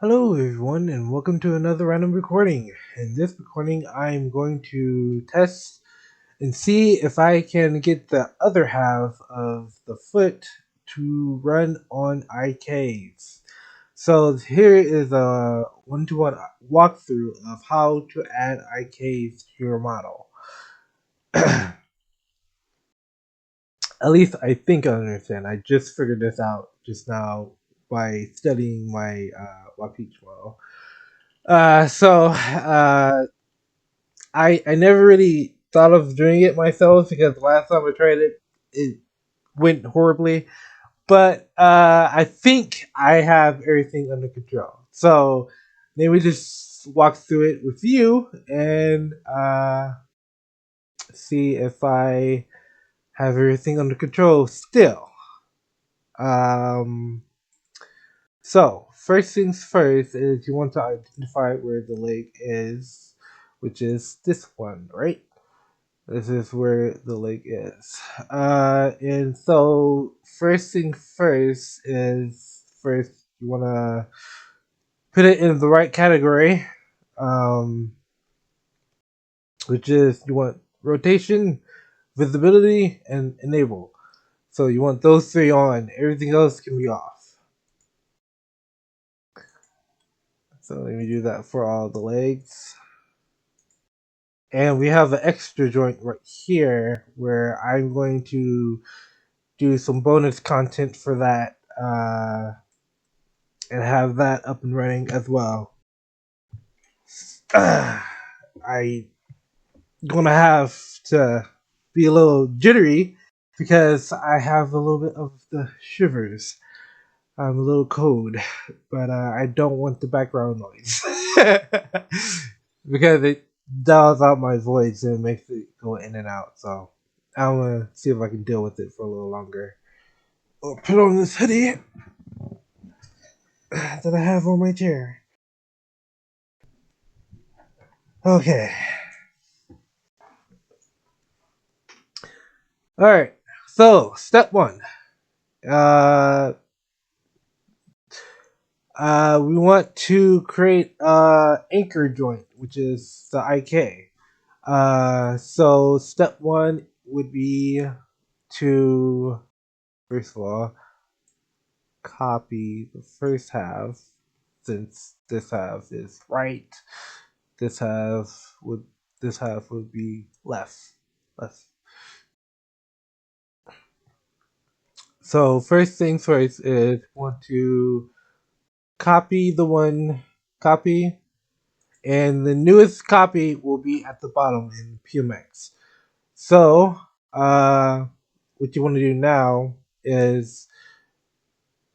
Hello everyone and welcome to another random recording. In this recording I'm going to test and see if I can get the other half of the foot to run on IKs. So here is a one-to-one walkthrough of how to add IKs to your model. At least I think I understand. I just figured this out just now by studying my Peach model. I never really thought of doing it myself because the last time I tried it, it went horribly. But I think I have everything under control. So maybe just walk through it with you and see if I have everything under control still. Um, so first things first is you want to identify where the leg is, which is this one, right? This is where the lake is. And so first thing first is first you want to put it in the right category, um, which is you want rotation, visibility, and enable. So you want those three on. Everything else can be off. So let me do that for all the legs. And we have an extra joint right here where I'm going to do some bonus content for that and have that up and running as well. I gonna have to be a little jittery because I have a little bit of the shivers. I'm a little cold, but I don't want the background noise because it dials out my voice and makes it go in and out. So I'm gonna see if I can deal with it for a little longer. I'll put on this hoodie that I have on my chair. Okay. All right. So step one. Uh, we want to create anchor joint, which is the IK. So step one would be to first of all copy the first half, since this half is right. This half would this half would be left. Left. So first things first is want to copy, and the newest copy will be at the bottom in PMX. So what you want to do now is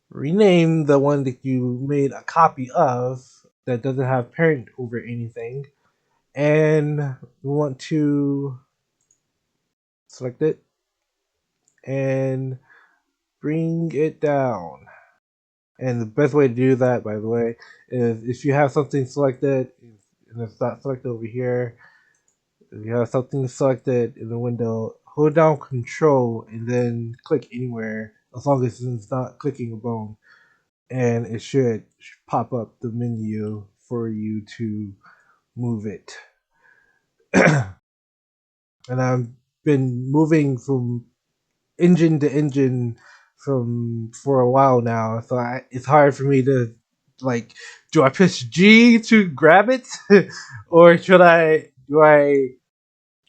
rename the one that you made a copy of that doesn't have parent over anything, and we want to select it and bring it down. And the best way to do that, by the way, is if you have something selected and it's not selected over here, if you have something selected in the window, hold down Control and then click anywhere, as long as it's not clicking a bone, and it should pop up the menu for you to move it. And I've been moving from engine to engine for a while now, so it's hard for me to like. Do I push G to grab it, or should I do I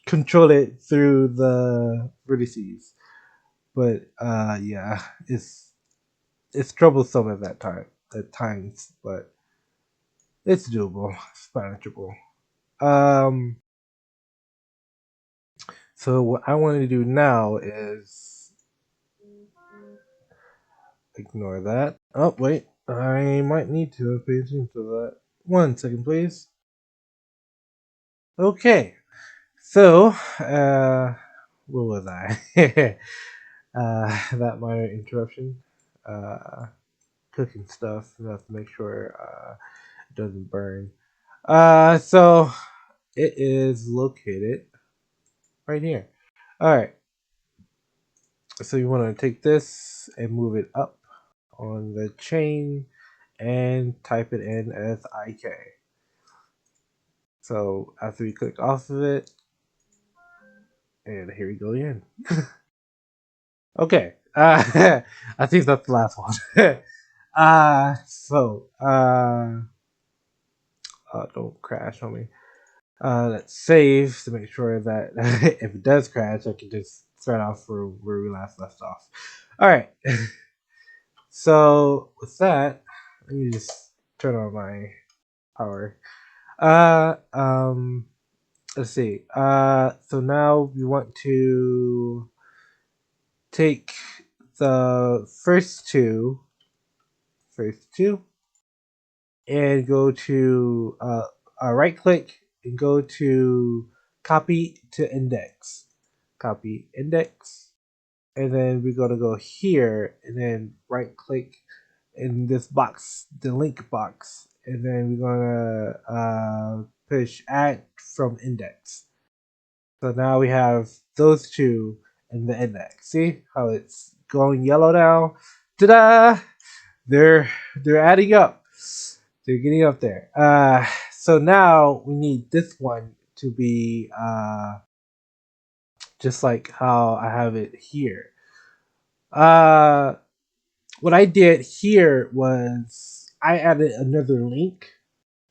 control it through the vertices? But yeah, it's troublesome at times, but it's doable. It's manageable. Um, so what I want to do now is ignore that. Oh wait, I might need to pay attention to that. 1 second, please. Okay, so where was I? That minor interruption. Uh, Cooking stuff. We have to make sure it doesn't burn. So it is located right here. All right. So you want to take this and move it up on the chain, and type it in as IK. So after we click off of it, and here we go again. Okay, I think that's the last one. Don't crash on me. Let's save to make sure that if it does crash, I can just start off where we last left off. All right. So with that, let me just turn on my power. Uh, um, let's see. So now we want to take the first two, and go to right click and go to copy to index. Copy index, and then we're gonna go here and then right click in this box, the link box, and then we're gonna push add from index. So now we have those two in the index. See how it's going yellow now? Ta-da! They're adding up. They're getting up there. So now we need this one to be just like how I have it here. Uh, what I did here was I added another link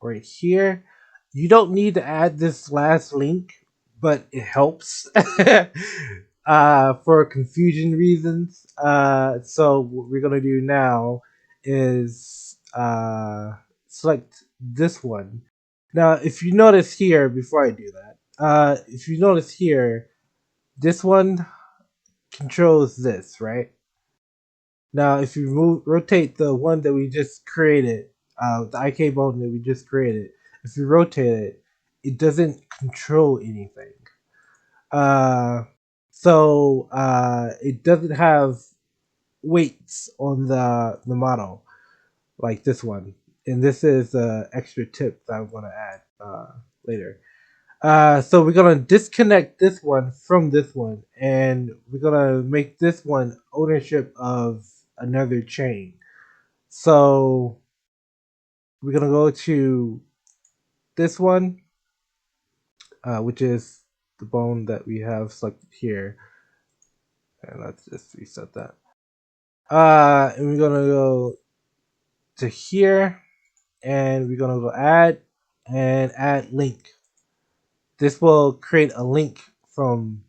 right here. You don't need to add this last link, but it helps for confusion reasons. So what we're gonna do now is select this one. Now, if you notice here, before I do that, if you notice here, this one controls this, right? Now, if you rotate the one that we just created, the IK bone that we just created, if you rotate it, it doesn't control anything. Uh, it doesn't have weights on the model like this one. And this is the extra tip that I'm going to add later. So we're gonna disconnect this one from this one, and we're gonna make this one ownership of another chain. So we're gonna go to this one, which is the bone that we have selected here, and let's just reset that. And we're gonna go to here, and we're gonna go add link. This will create a link from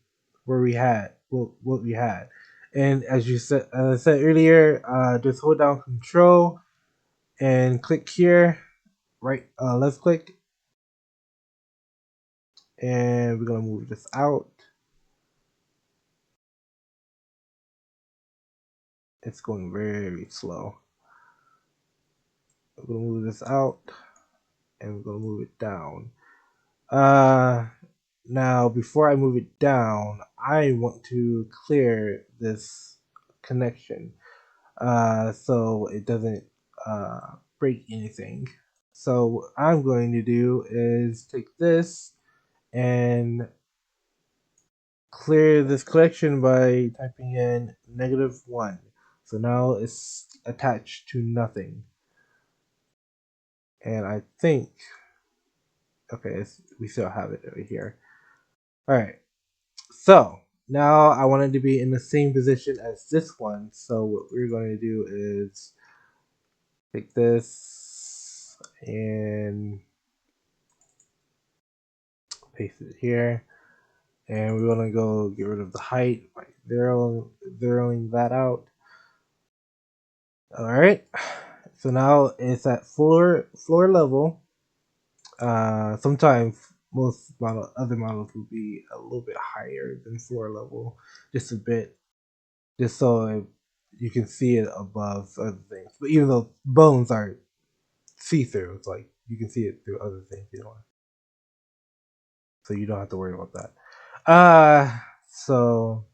where we had what we had. And as you said, as I said earlier, just hold down Control and click here, right, left click, and we're gonna move this out. It's going very slow. We're gonna move this out, and we're gonna move it down. Now before I move it down, I want to clear this connection, so it doesn't break anything. So what I'm going to do is take this and clear this collection by typing in -1. So now it's attached to nothing. And I think, okay, we still have it over here. All right. So now I want it to be in the same position as this one. So what we're going to do is take this and paste it here. And we're gonna go get rid of the height by zeroing that out. All right. So now it's at floor level. Sometimes other models will be a little bit higher than floor level, just a bit, just so you can see it above other things. But even though bones are see through, it's like you can see it through other things, so you don't have to worry about that. So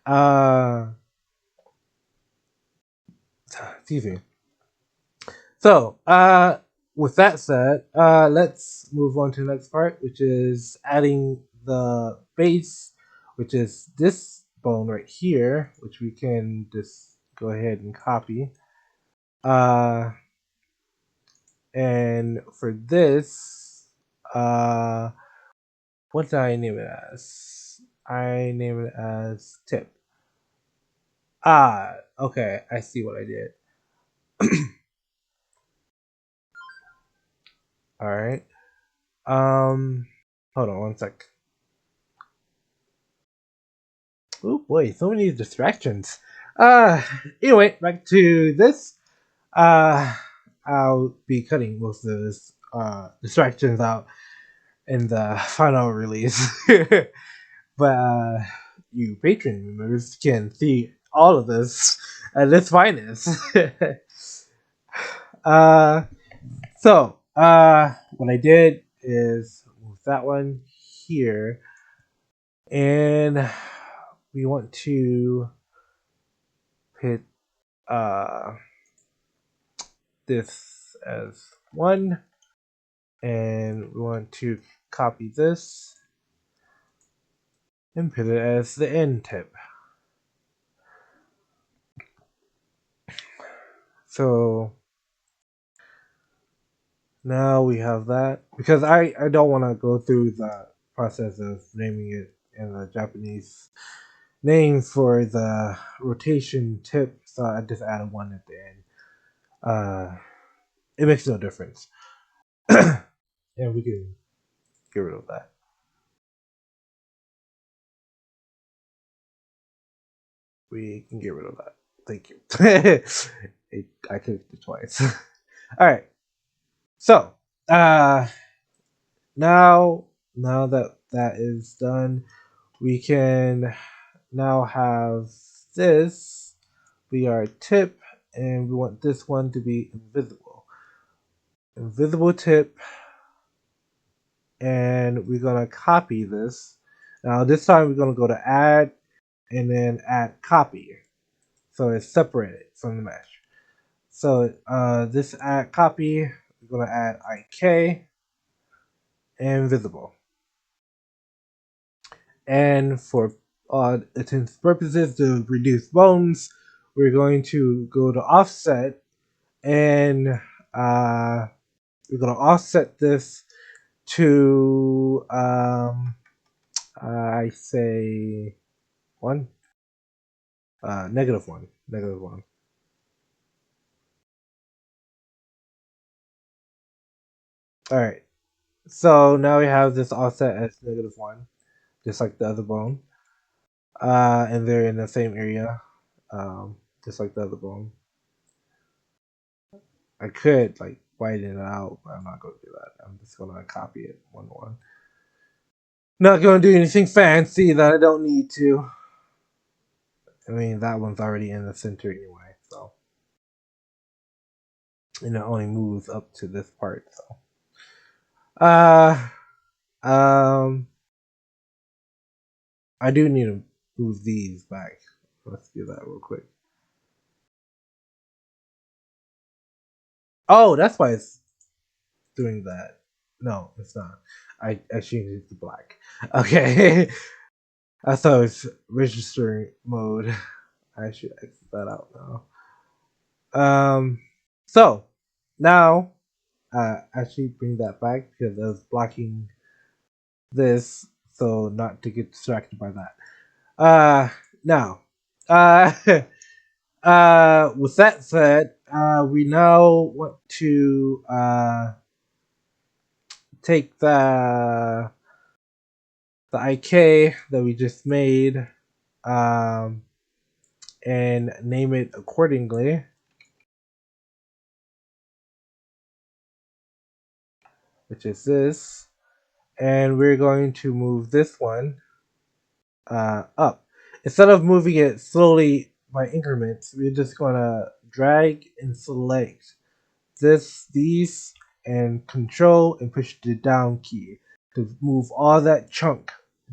uh excuse me. So, with that said, let's move on to the next part, which is adding the base, which is this bone right here, which we can just go ahead and copy. Uh, and for this, uh, what did I name it as? I name it as tip. Okay, I see what I did. All right. Hold on one sec. Oh boy, so many distractions. Uh, anyway, back to this. Uh, I'll be cutting most of this distractions out in the final release. But you patron members can see all of this at its finest. uh, what I did is move that one here, and we want to put uh, this as one, and we want to copy this and put it as the end tip. So now we have that, because I don't want to go through the process of naming it in the Japanese name for the rotation tip, so I just added one at the end. It makes no difference. And we can get rid of that. We can get rid of that. Thank you. I clicked it twice. All right. So uh, now that that is done, we can now have this be our tip, and we want this one to be invisible. Invisible tip, and we're gonna copy this. Now this time we're gonna go to add and then add copy, so it's separated from the mesh. So this add copy, we're gonna add IK and visible. And for intents purposes to reduce bones, we're going to go to offset, and we're going to offset this to I say one, -1, -1. All right. So now we have this offset as -1, just like the other bone, and they're in the same area, just like the other bone. I could like widen it out, but I'm not going to do that. I'm just going to copy it one to one. Not going to do anything fancy that I don't need to. I mean, that one's already in the center anyway, so. And it only moves up to this part, so. Uh, um, I do need to move these back. Let's do that real quick. Oh, that's why it's doing that. No, it's not. I changed it to black. Okay. I thought it was registering mode. I should exit that out now. So now actually bring that back because I was blocking this, so not to get distracted by that. Now, uh, with that said, we now want to take the IK that we just made, um, and name it accordingly, which is this, and we're going to move this one up. Instead of moving it slowly by increments, we're just gonna drag and select these, and control and push the down key to move all that chunk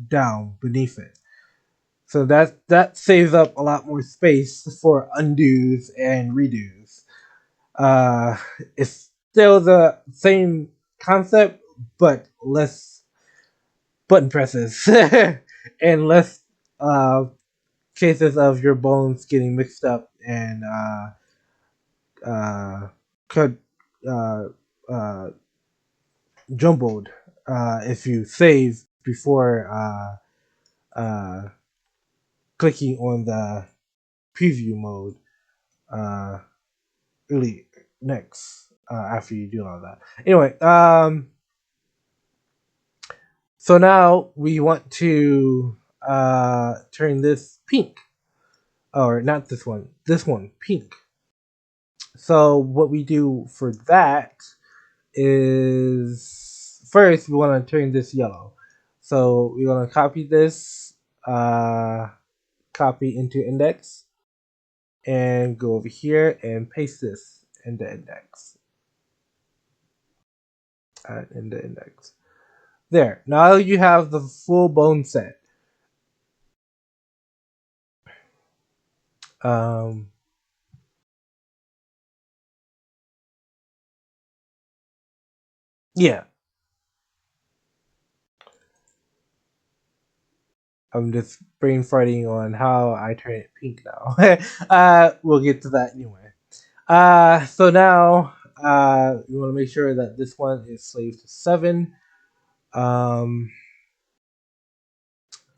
down beneath it. So that saves up a lot more space for undos and redos. Uh, it's still the same concept, but less button presses and less uh, cases of your bones getting mixed up and could uh, uh, jumbled if you save before clicking on the preview mode uh, really next after you do all that. Anyway, so now we want to turn this pink, or not this one pink. So what we do for that is first we want to turn this yellow. So we're gonna copy this, copy into index, and go over here and paste this in the index. In the index. There. Now you have the full bone set. Um, yeah. I'm just brain farting on how I turn it pink now. We'll get to that anyway. So now you want to make sure that this one is slave to 7. Um,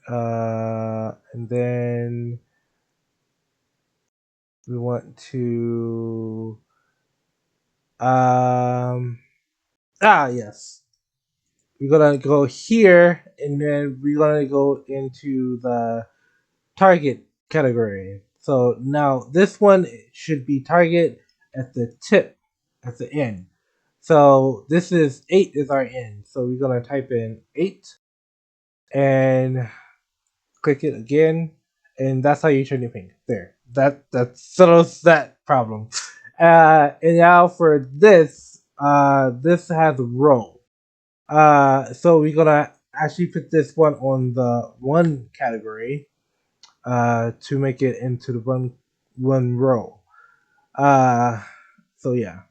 and then we want to yes, we're gonna go here, and then we're gonna go into the target category. So now this one should be target at the tip, at the end. So this is 8 is our end. So we're gonna type in 8 and click it again, and that's how you turn it pink. There, that settles that problem. And now for this, this has a row. So we're gonna actually put this one on the 1 category, to make it into the one row. Uh, so yeah,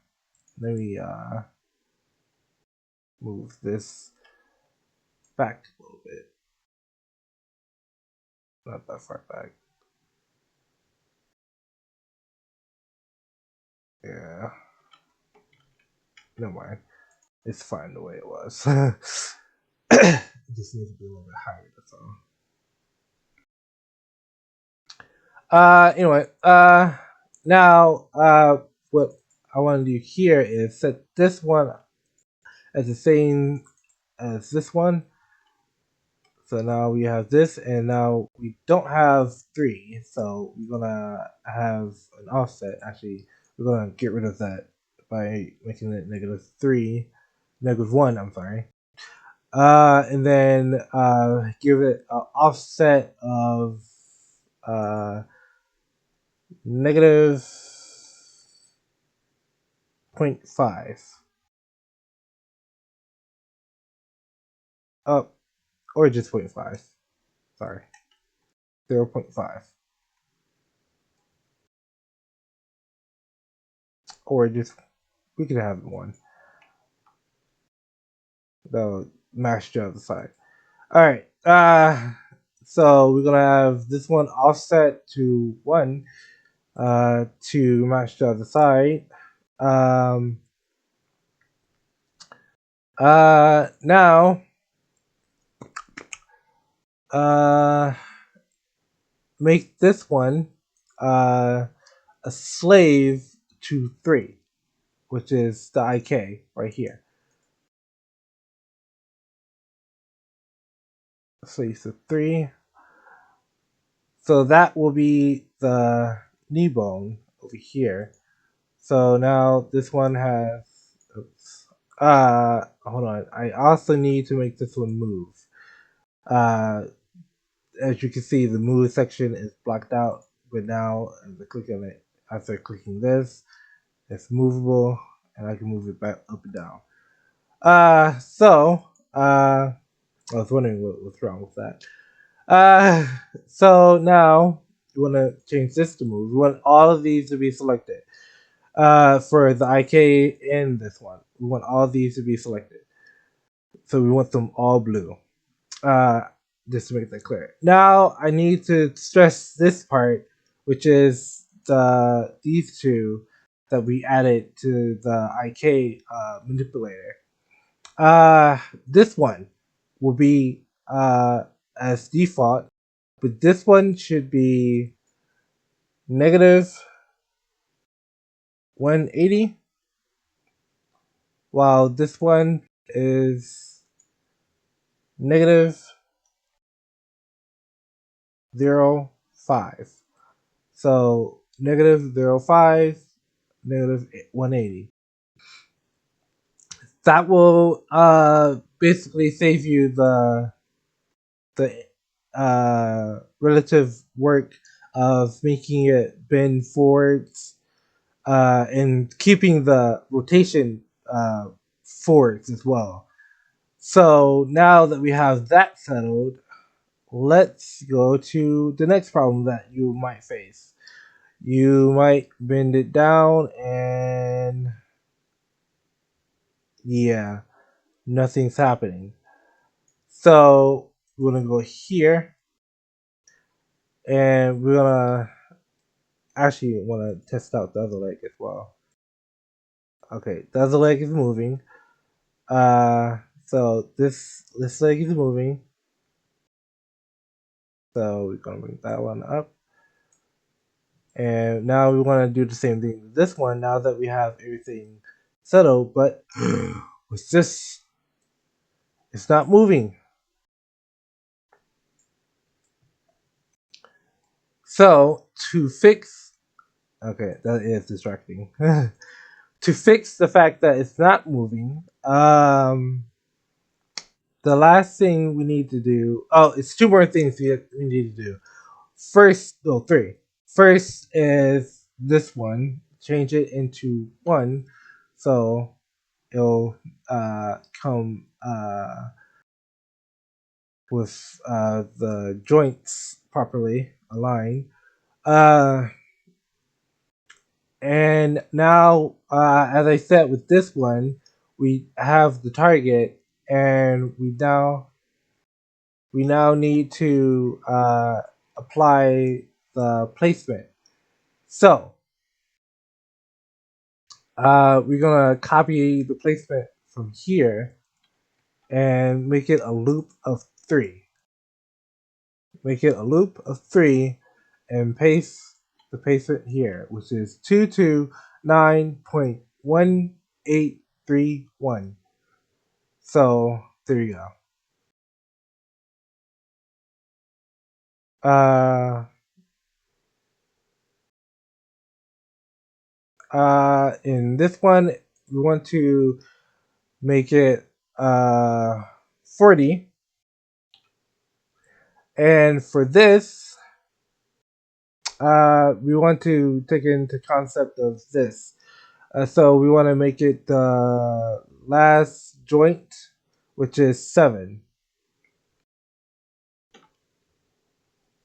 let me move this back a little bit. Not that far back. Yeah, never mind. It's fine the way it was. It just needs to be a little bit higher. That's all. Anyway, now, what I want to do here is set this one as the same as this one. So now we have this, and now we don't have 3, so we're gonna have an offset. Actually, we're gonna get rid of that by making it -3, -1. I'm sorry. And then give it an offset of negative 0.5. Up, or just 0.5. Sorry, 0.5. Or just, we could have 1. That'll match the other side. Alright, so we're gonna have this one offset to 1 to match the other side. Now, make this one a slave to 3, which is the IK right here. Slave to 3. So that will be the knee bone over here. So now this one has, oops, hold on. I also need to make this one move. As you can see, the move section is blocked out, but now as I click on it, after clicking this, it's movable, and I can move it back up and down. I was wondering what's wrong with that. So now you want to change this to move. We want all of these to be selected. For the IK and this one, we want all these to be selected. So we want them all blue. Uh, just to make that clear. Now I need to stress this part, which is these two. that we added to the IK manipulator. This one will be as default, but this one should be negative 180, while this one is negative 0.5. So negative 0.5, negative 180. That will basically save you the relative work of making it bend forwards and keeping the rotation forwards as well. So now that we have that settled, let's go to the next problem that you might face. You might bend it down and yeah, nothing's happening. So we're gonna go here and we're gonna actually wanna test out the other leg as well. Okay, the other leg is moving. So this leg is moving. So we're gonna bring that one up. And now we want to do the same thing with this one now that we have everything settled, but with this, it's not moving. So to fix, okay, that is distracting. To fix the fact that it's not moving, the last thing we need to do, oh, it's two more things we need to do. First, no, three. First is this one, change it into one, so it'll come with the joints properly aligned. Uh, and now, as I said, with this one, we have the target, and we now need to apply the placement. So we're gonna copy the placement from here and make it a loop of 3. Make it a loop of 3 and paste the placement here, which is 229.1831. So there you go. In this one, we want to make it 40. And for this, we want to take into concept of this. So we want to make it the last joint, which is 7.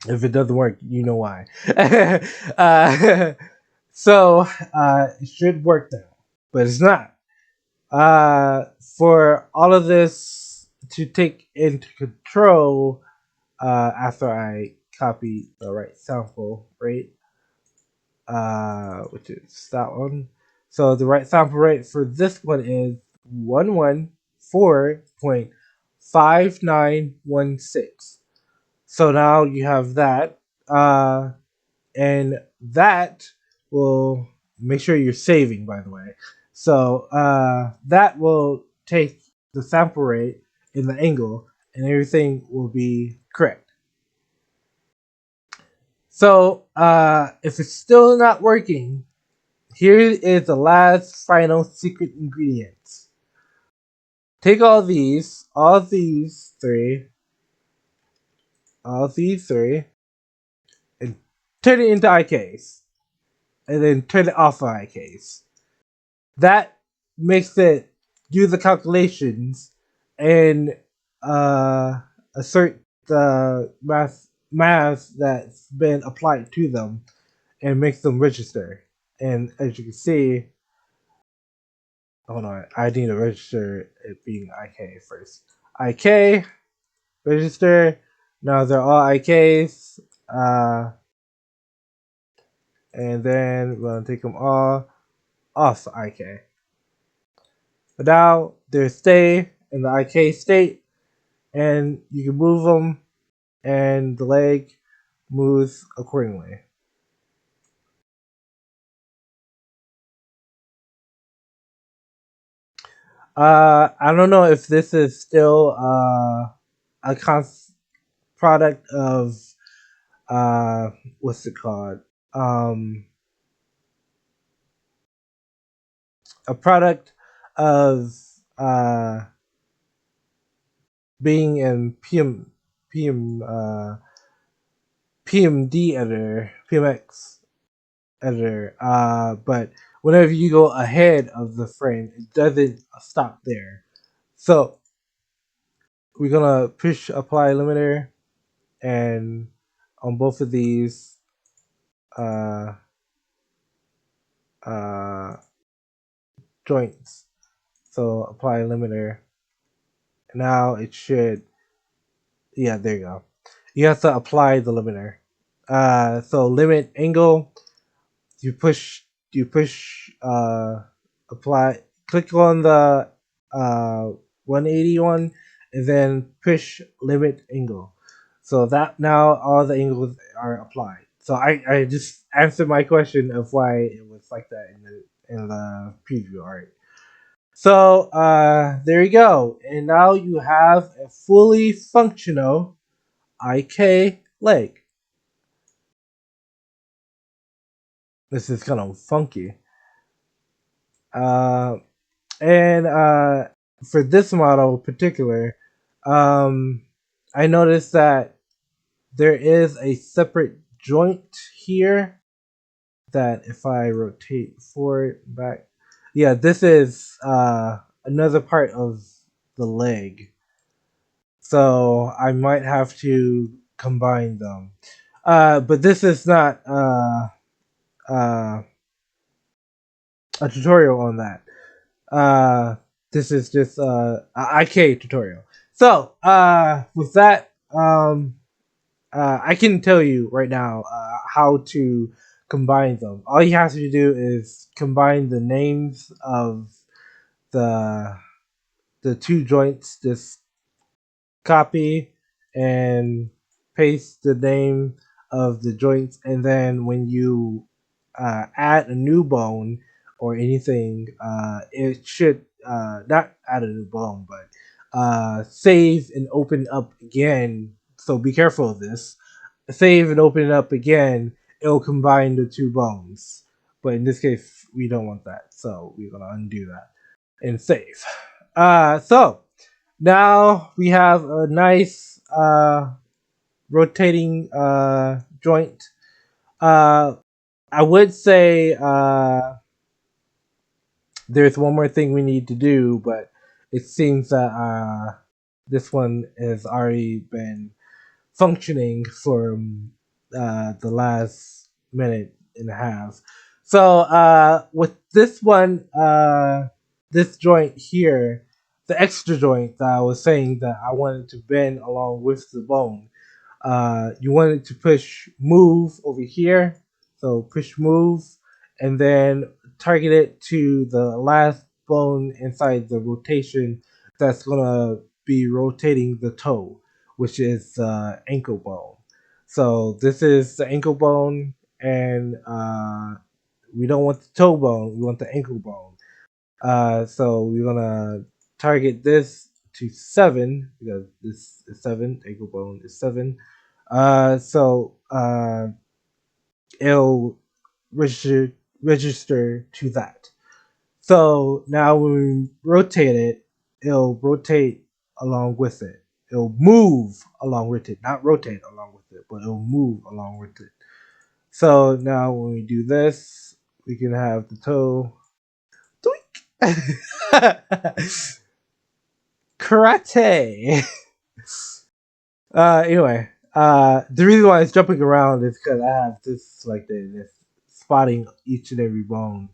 If it doesn't work, you know why. uh, so it should work now, but it's not. For all of this to take into control, after I copy the right sample rate, which is that one. So the right sample rate for this one is 114.5916. So now you have that, and that will make sure you're saving. By the way, so that will take the sample rate and the angle, and everything will be correct. So if it's still not working, here is the last final secret ingredients. Take all these three, and turn it into IKs, and then turn it off of IKs. That makes it do the calculations and uh, assert the math that's been applied to them and makes them register. And as you can see, hold on, I need to register it being IK first. IK, register. Now they're all IKs. And then we're gonna take them all. off the IK. But now they stay in the IK state, and you can move them, and the leg moves accordingly. I don't know if this is still a product of uh, what's it called? Um, a product of uh, being in PMD editor, PMX editor. But whenever you go ahead of the frame, it doesn't stop there. So we're gonna push apply limiter, and on both of these uh, uh, joints. So apply limiter. Now it should, yeah, there you go. You have to apply the limiter. So limit angle, you push, you push, apply, click on the uh, 180 and then push limit angle. So that now all the angles are applied. So I just answered my question of why it was like that in the preview art. So there you go. And now you have a fully functional IK leg. This is kind of funky. Uh, and for this model in particular, um, I noticed that there is a separate joint here that if I rotate forward, back, yeah, this is another part of the leg. So I might have to combine them. But this is not uh, a tutorial on that. This is just a IK tutorial. So with that, I can tell you right now how to combine them. All you have to do is combine the names of the the two joints. Just copy and paste the name of the joints, and then when you add a new bone or anything, it should not add a new bone, but save and open up again. So be careful of this. Save and open it up again. It'll combine the two bones, but in this case, we don't want that, so we're gonna undo that and save. So now we have a nice rotating joint. Uh, I would say there's one more thing we need to do, but it seems that this one has already been functioning for the last minute and a half. So with this one, this joint here, the extra joint that I was saying that I wanted to bend along with the bone, you wanted to push move over here. So push move and then target it to the last bone inside the rotation that's gonna be rotating the toe, which is the ankle bone. So this is the ankle bone, and we don't want the toe bone, we want the ankle bone. So we're gonna target this to 7 because this is 7, ankle bone is 7. So it'll register to that. So now when we rotate it, it'll rotate along with it. It'll move along with it, not rotate along with it, but it'll move along with it. So now when we do this, we can have the toe. Karate. Anyway, the reason why it's jumping around is because I have this like this spotting each and every bone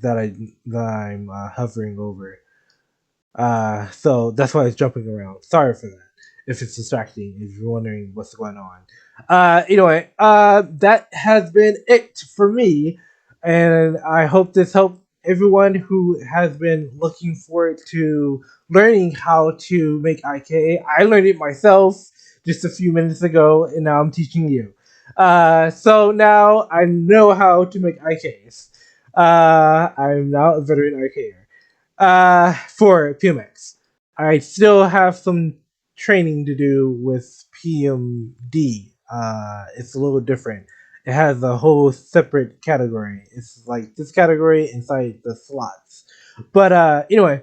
that I'm hovering over. So that's why it's jumping around. Sorry for that. If it's distracting, if you're wondering what's going on. Anyway, that has been it for me, and I hope this helped everyone who has been looking forward to learning how to make IKA. I learned it myself just a few minutes ago, and now I'm teaching you. So now I know how to make IKs. I'm now a veteran IKer for PMX. I still have some training to do with PMD. It's a little different. It has a whole separate category. It's like this category inside the slots. But anyway,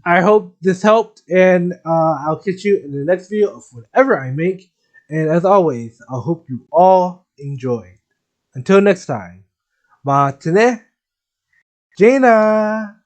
I hope this helped, and I'll catch you in the next video of whatever I make. And as always, I hope you all enjoy. Until next time, Matane Jaina!